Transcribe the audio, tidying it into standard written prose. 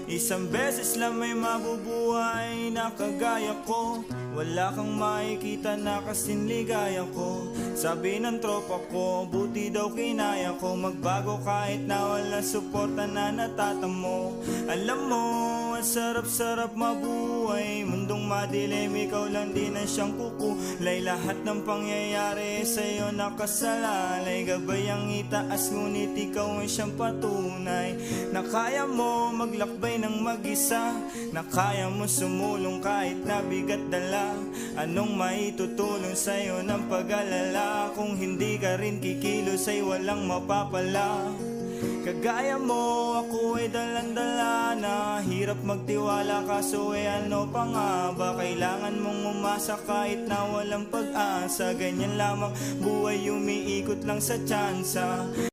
Isang beses lang may mabubuhay na kagaya ko. Wala kang makikita na kasing ligaya ko. Sabi ng tropa ko, buti daw kinaya ko magbago kahit na wala suporta na natatamo. Alam mo, ang sarap-sarap mabuhay. Mundong madilim, ikaw lang din ang siyang kukulay. Lahat ng pangyayari sa'yo nakasalalay. Gabay ang itaas, ngunit ikaw ang siyang patunay na kaya mo maglakbay ng mag-isa, na kaya mo sumulong kahit na bigat dala. Anong maitutulong sa'yo ng pag-alala kung hindi ka rin kikilos ay walang mapapala? Kagaya mo, ako ay dalandala na hirap magtiwala, kaso ano pa nga ba? Kailangan mong umasa kahit na walang pag-asa. Ganyan lamang buhay, umiikot lang sa tsansa.